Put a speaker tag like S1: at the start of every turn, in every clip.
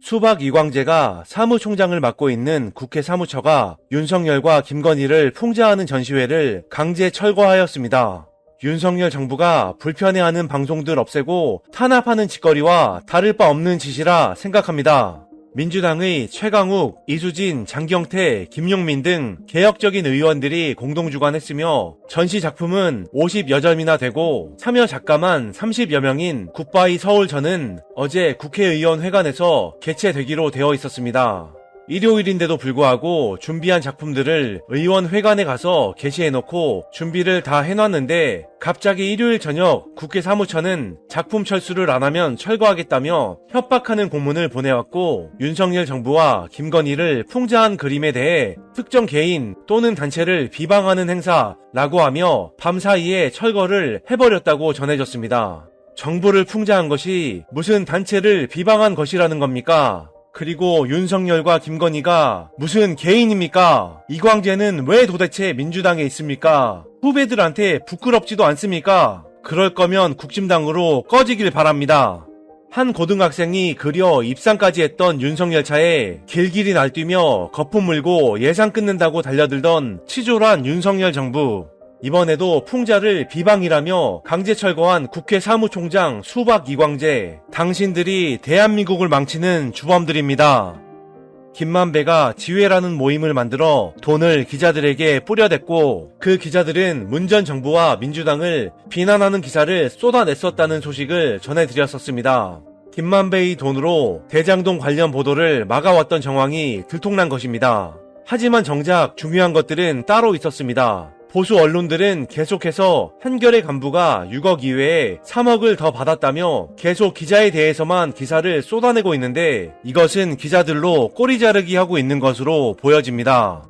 S1: 수박 이광재가 사무총장을 맡고 있는 국회 사무처가 윤석열과 김건희를 풍자하는 전시회를 강제 철거하였습니다. 윤석열 정부가 불편해하는 방송들 없애고 탄압하는 짓거리와 다를 바 없는 짓이라 생각합니다. 민주당의 최강욱, 이수진, 장경태, 김용민 등 개혁적인 의원들이 공동 주관했으며 전시 작품은 50여 점이나 되고 참여 작가만 30여 명인 굿바이 서울전은 어제 국회의원 회관에서 개최되기로 되어 있었습니다. 일요일인데도 불구하고 준비한 작품들을 의원 회관에 가서 게시해놓고 준비를 다 해놨는데 갑자기 일요일 저녁 국회 사무처는 작품 철수를 안하면 철거하겠다며 협박하는 공문을 보내왔고 윤석열 정부와 김건희를 풍자한 그림에 대해 특정 개인 또는 단체를 비방하는 행사라고 하며 밤사이에 철거를 해버렸다고 전해졌습니다. 정부를 풍자한 것이 무슨 단체를 비방한 것이라는 겁니까? 그리고 윤석열과 김건희가 무슨 개인입니까? 이광재는 왜 도대체 민주당에 있습니까? 후배들한테 부끄럽지도 않습니까? 그럴 거면 국진당으로 꺼지길 바랍니다. 한 고등학생이 그려 입상까지 했던 윤석열 차에 길길이 날뛰며 거품 물고 예상 끊는다고 달려들던 치졸한 윤석열 정부. 이번에도 풍자를 비방이라며 강제 철거한 국회 사무총장 수박 이광재. 당신들이 대한민국을 망치는 주범들입니다. 김만배가 지회라는 모임을 만들어 돈을 기자들에게 뿌려댔고 그 기자들은 문 전 정부와 민주당을 비난하는 기사를 쏟아냈었다는 소식을 전해드렸었습니다. 김만배의 돈으로 대장동 관련 보도를 막아왔던 정황이 들통난 것입니다. 하지만 정작 중요한 것들은 따로 있었습니다. 보수 언론들은 계속해서 한겨레 간부가 6억 이외에 3억을 더 받았다며 계속 기자에 대해서만 기사를 쏟아내고 있는데 이것은 기자들로 꼬리 자르기 하고 있는 것으로 보여집니다.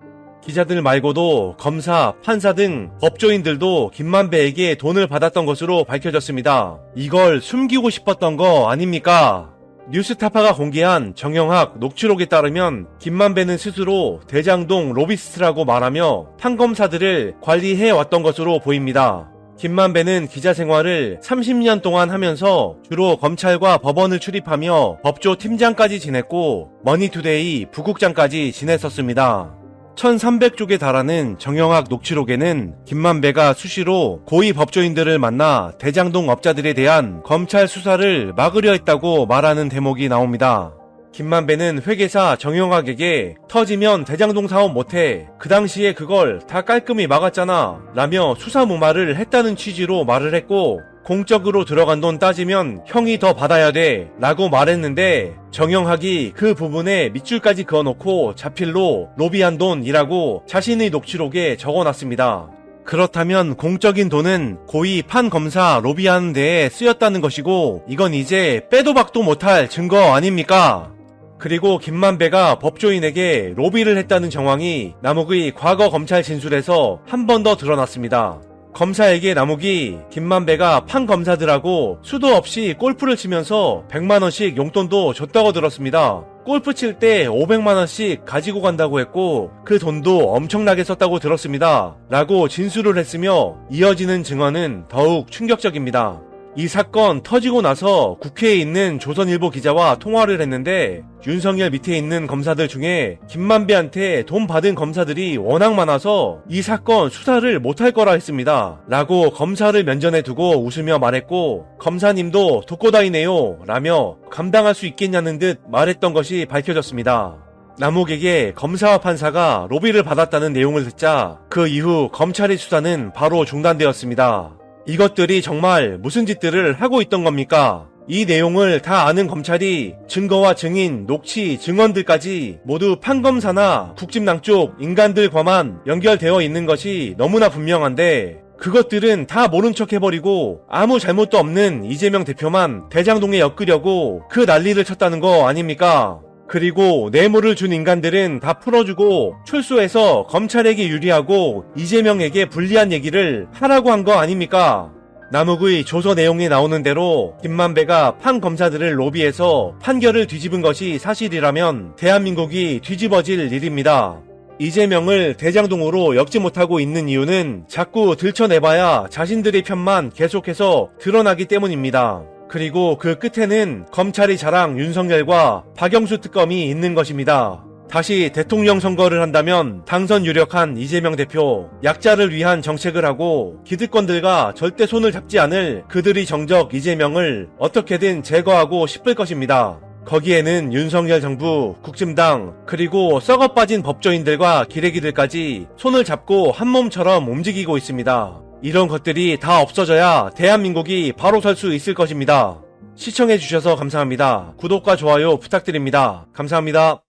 S1: 기자들 말고도 검사, 판사 등 법조인들도 김만배에게 돈을 받았던 것으로 밝혀졌습니다. 이걸 숨기고 싶었던 거 아닙니까? 뉴스타파가 공개한 정영학 녹취록에 따르면 김만배는 스스로 대장동 로비스트라고 말하며 판검사들을 관리해왔던 것으로 보입니다. 김만배는 기자 생활을 30년 동안 하면서 주로 검찰과 법원을 출입하며 법조 팀장까지 지냈고 머니투데이 부국장까지 지냈었습니다. 1300쪽에 달하는 정영학 녹취록에는 김만배가 수시로 고위 법조인들을 만나 대장동 업자들에 대한 검찰 수사를 막으려 했다고 말하는 대목이 나옵니다. 김만배는 회계사 정영학에게 터지면 대장동 사업 못해. 그 당시에 그걸 다 깔끔히 막았잖아. 라며 수사 무마를 했다는 취지로 말을 했고 공적으로 들어간 돈 따지면 형이 더 받아야 돼 라고 말했는데 정영학이 그 부분에 밑줄까지 그어놓고 자필로 로비한 돈이라고 자신의 녹취록에 적어놨습니다. 그렇다면 공적인 돈은 고위 판검사 로비하는 데에 쓰였다는 것이고 이건 이제 빼도 박도 못할 증거 아닙니까? 그리고 김만배가 법조인에게 로비를 했다는 정황이 남욱의 과거 검찰 진술에서 한 번 더 드러났습니다. 검사에게 남욱이 김만배가 판검사들하고 수도 없이 골프를 치면서 100만원씩 용돈도 줬다고 들었습니다. 골프 칠 때 500만원씩 가지고 간다고 했고 그 돈도 엄청나게 썼다고 들었습니다. 라고 진술을 했으며 이어지는 증언은 더욱 충격적입니다. 이 사건 터지고 나서 국회에 있는 조선일보 기자와 통화를 했는데 윤석열 밑에 있는 검사들 중에 김만배한테 돈 받은 검사들이 워낙 많아서 이 사건 수사를 못할 거라 했습니다. 라고 검사를 면전에 두고 웃으며 말했고 검사님도 독고다이네요 라며 감당할 수 있겠냐는 듯 말했던 것이 밝혀졌습니다. 남욱에게 검사와 판사가 로비를 받았다는 내용을 듣자 그 이후 검찰의 수사는 바로 중단되었습니다. 이것들이 정말 무슨 짓들을 하고 있던 겁니까? 이 내용을 다 아는 검찰이 증거와 증인, 녹취, 증언들까지 모두 판검사나 국진당 쪽 인간들과만 연결되어 있는 것이 너무나 분명한데 그것들은 다 모른 척 해버리고 아무 잘못도 없는 이재명 대표만 대장동에 엮으려고 그 난리를 쳤다는 거 아닙니까? 그리고 뇌물을 준 인간들은 다 풀어주고 출소해서 검찰에게 유리하고 이재명에게 불리한 얘기를 하라고 한 거 아닙니까? 남욱의 조서 내용에 나오는 대로 김만배가 판검사들을 로비해서 판결을 뒤집은 것이 사실이라면 대한민국이 뒤집어질 일입니다. 이재명을 대장동으로 엮지 못하고 있는 이유는 자꾸 들춰내봐야 자신들의 편만 계속해서 드러나기 때문입니다. 그리고 그 끝에는 검찰이 자랑 윤석열과 박영수 특검이 있는 것입니다. 다시 대통령 선거를 한다면 당선 유력한 이재명 대표, 약자를 위한 정책을 하고 기득권들과 절대 손을 잡지 않을 그들이 정적 이재명을 어떻게든 제거하고 싶을 것입니다. 거기에는 윤석열 정부, 국힘당, 그리고 썩어 빠진 법조인들과 기레기들까지 손을 잡고 한 몸처럼 움직이고 있습니다. 이런 것들이 다 없어져야 대한민국이 바로 설 수 있을 것입니다. 시청해주셔서 감사합니다. 구독과 좋아요 부탁드립니다. 감사합니다.